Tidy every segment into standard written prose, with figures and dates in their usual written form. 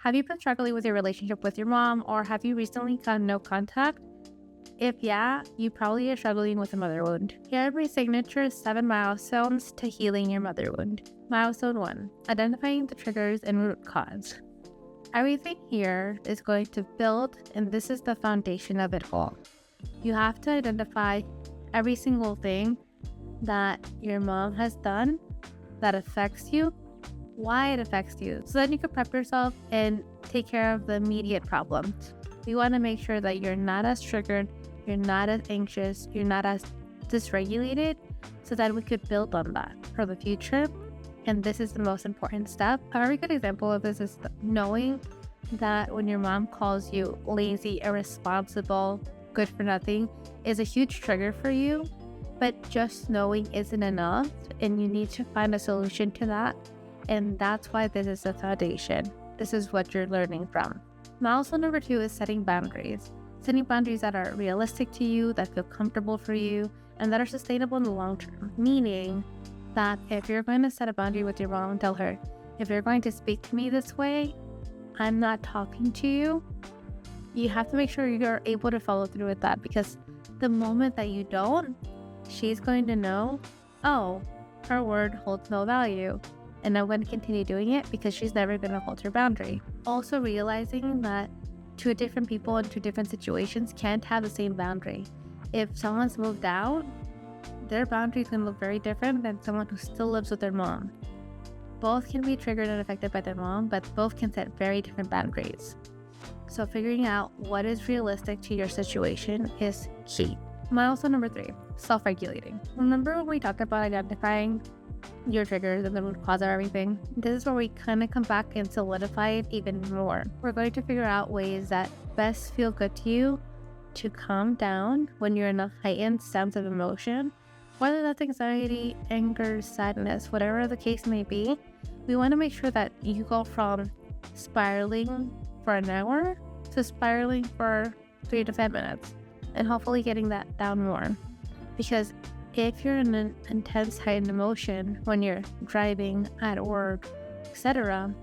Have you been struggling with your relationship with your mom, or have you recently got no contact? If yeah, you probably are struggling with a mother wound. Here are my signature 7 milestones to healing your mother wound. Milestone 1. Identifying the triggers and root cause. Everything here is going to build, and this is the foundation of it all. You have to identify every single thing that your mom has done that affects you, why it affects you, so then you can prep yourself and take care of the immediate problems. We want to make sure that you're not as triggered, you're not as anxious, you're not as dysregulated, so that we could build on that for the future. And this is the most important step. A very good example of this is knowing that when your mom calls you lazy, irresponsible, good for nothing is a huge trigger for you, but just knowing isn't enough, and you need to find a solution to that. And that's why this is the foundation. This is what you're learning from. Milestone number 2 is setting boundaries. Setting boundaries that are realistic to you, that feel comfortable for you, and that are sustainable in the long term. Meaning that if you're going to set a boundary with your mom, tell her, if you're going to speak to me this way, I'm not talking to you. You have to make sure you're able to follow through with that, because the moment that you don't, she's going to know, oh, her word holds no value, and I'm going to continue doing it because she's never going to hold her boundary. Also realizing that two different people in two different situations can't have the same boundary. If someone's moved out, their boundary is going to look very different than someone who still lives with their mom. Both can be triggered and affected by their mom, but both can set very different boundaries. So figuring out what is realistic to your situation is key. Milestone number 3, self-regulating. Remember when we talked about identifying your triggers and the root cause of everything? This is where we kind of come back and solidify it even more. We're going to figure out ways that best feel good to you to calm down when you're in a heightened sense of emotion, whether that's anxiety, anger, sadness, whatever the case may be. We want to make sure that you go from spiraling for an hour to spiraling for 3 to 5 minutes, and hopefully getting that down more. Because if you're in an intense heightened emotion when you're driving, at work, etc.,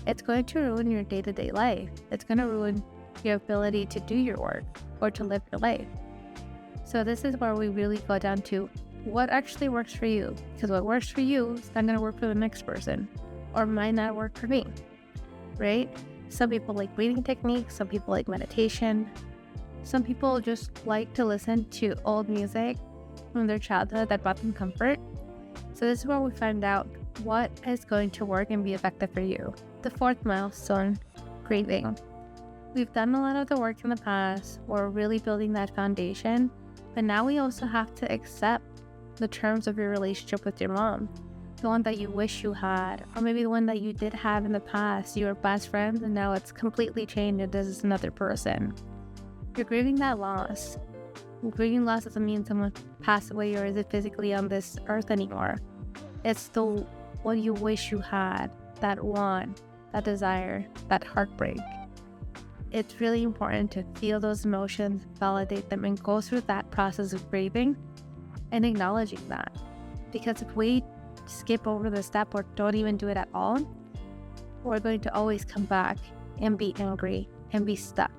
it's going to ruin your day-to-day life. It's going to ruin your ability to do your work or to live your life. So this is where we really go down to what actually works for you, because what works for you is not going to work for the next person, or might not work for me, right? Some people like breathing techniques, some people like meditation, some people just like to listen to old music from their childhood that brought them comfort. So this is where we find out what is going to work and be effective for you. The 4th milestone, grieving. We've done a lot of the work in the past. We're really building that foundation, but now we also have to accept the terms of your relationship with your mom, the one that you wish you had, or maybe the one that you did have in the past. You were best friends and now it's completely changed and this is another person. You're grieving that loss. Grieving loss doesn't mean someone passed away or isn't physically on this earth anymore. It's still what you wish you had, that want, that desire, that heartbreak. It's really important to feel those emotions, validate them, and go through that process of grieving and acknowledging that. Because if we skip over the step or don't even do it at all, we're going to always come back and be angry and be stuck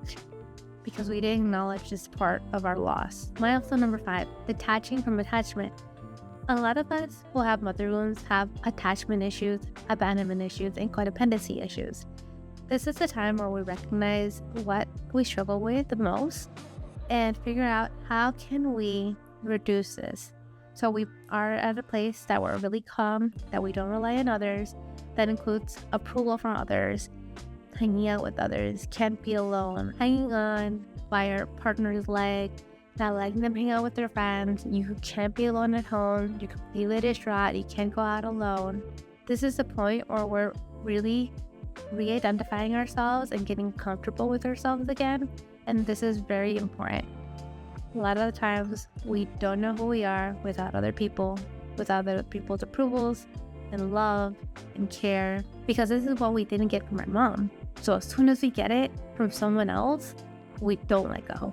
because we didn't acknowledge this part of our loss. Milestone number 5, detaching from attachment. A lot of us who have mother wounds have attachment issues, abandonment issues, and codependency issues. This is the time where we recognize what we struggle with the most and figure out how can we reduce this. So we are at a place that we're really calm, that we don't rely on others. That includes approval from others, hanging out with others, can't be alone, hanging on by our partner's leg, not letting them hang out with their friends. You can't be alone at home. You're completely distraught. You can't go out alone. This is the point where we're really re-identifying ourselves and getting comfortable with ourselves again. And this is very important. A lot of the times we don't know who we are without other people, without other people's approvals and love and care, because this is what we didn't get from our mom. So as soon as we get it from someone else, we don't let go.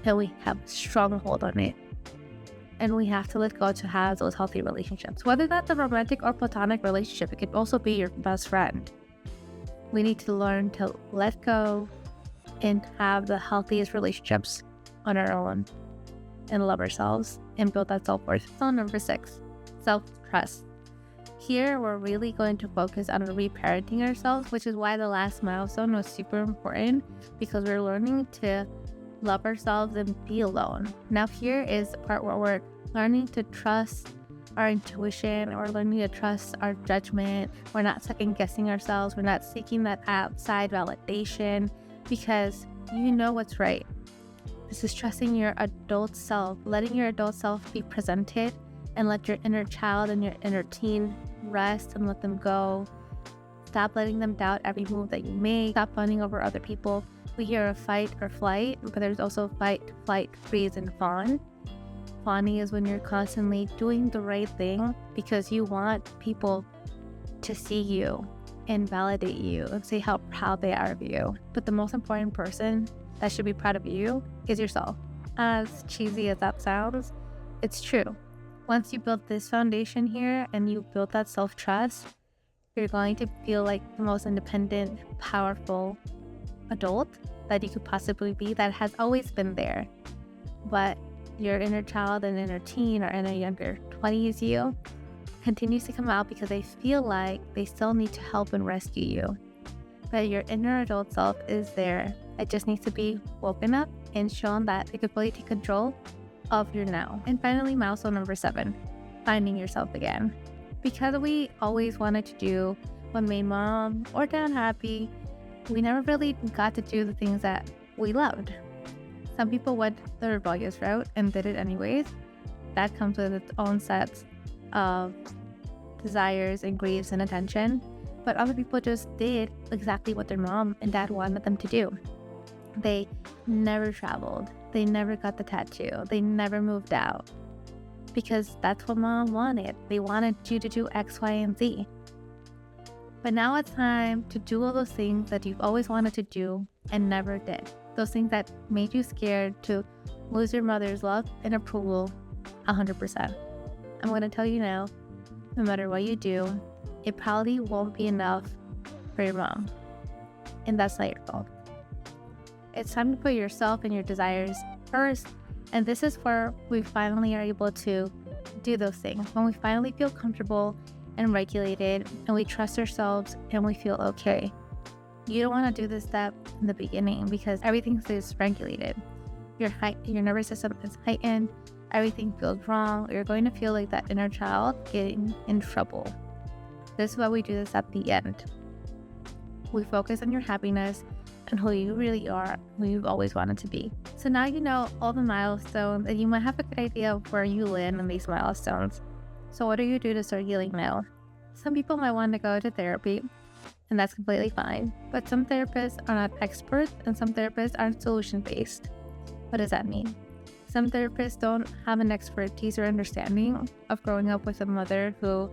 And we have a strong hold on it. And we have to let go to have those healthy relationships. Whether that's a romantic or platonic relationship, it could also be your best friend. We need to learn to let go and have the healthiest relationships on our own and love ourselves and build that self-worth. So number 6, self-trust. Here, we're really going to focus on reparenting ourselves, which is why the last milestone was super important, because we're learning to love ourselves and be alone. Now, here is the part where we're learning to trust our intuition, or learning to trust our judgment. We're not second guessing ourselves. We're not seeking that outside validation, because you know what's right. This is trusting your adult self, letting your adult self be presented, and let your inner child and your inner teen rest and let them go. Stop letting them doubt every move that you make. Stop fawning over other people. We hear of fight or flight, but there's also fight, flight, freeze, and fawn. Fawning is when you're constantly doing the right thing because you want people to see you and validate you and say how proud they are of you. But the most important person that should be proud of you is yourself. As cheesy as that sounds, it's true. Once you build this foundation here and you build that self-trust, you're going to feel like the most independent, powerful adult that you could possibly be, that has always been there. But your inner child and inner teen or inner younger 20s you continues to come out because they feel like they still need to help and rescue you. But your inner adult self is there. It just needs to be woken up and shown that it could fully take control of your now. And finally, milestone number 7, finding yourself again. Because we always wanted to do what made mom or dad happy, we never really got to do the things that we loved. Some people went the rebellious route and did it anyways. That comes with its own sets of desires and griefs and attention. But other people just did exactly what their mom and dad wanted them to do. They never traveled. They never got the tattoo. They never moved out. Because that's what mom wanted. They wanted you to do X, Y, and Z. But now it's time to do all those things that you've always wanted to do and never did. Those things that made you scared to lose your mother's love and approval 100%. I'm going to tell you now, no matter what you do, it probably won't be enough for your mom. And that's not your fault. It's time to put yourself and your desires first. And this is where we finally are able to do those things. When we finally feel comfortable and regulated and we trust ourselves and we feel okay. You don't want to do this step in the beginning because everything's dysregulated. Your nervous system is heightened. Everything feels wrong. You're going to feel like that inner child getting in trouble. This is why we do this at the end. We focus on your happiness and who you really are, who you've always wanted to be. So now you know all the milestones, and you might have a good idea of where you land in these milestones. So what do you do to start healing now? Some people might want to go to therapy, and that's completely fine. But some therapists are not experts, and some therapists aren't solution-based. What does that mean? Some therapists don't have an expertise or understanding of growing up with a mother who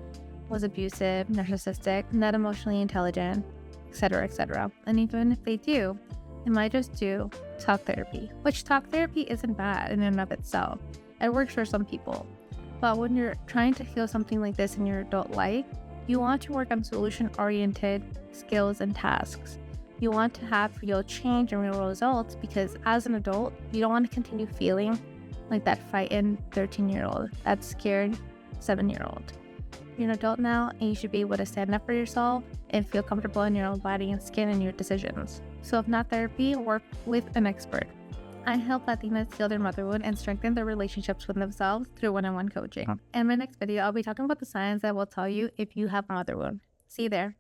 was abusive, narcissistic, not emotionally intelligent, etc., etc. And even if they do, they might just do talk therapy, which talk therapy isn't bad in and of itself. It works for some people. But when you're trying to heal something like this in your adult life, you want to work on solution-oriented skills and tasks. You want to have real change and real results because as an adult, you don't want to continue feeling like that frightened 13-year-old, that scared 7-year-old. You're an adult now and you should be able to stand up for yourself and feel comfortable in your own body and skin and your decisions. So if not therapy, work with an expert. I help Latinas heal their motherhood and strengthen their relationships with themselves through one-on-one coaching. In my next video, I'll be talking about the signs that will tell you if you have motherhood. See you there.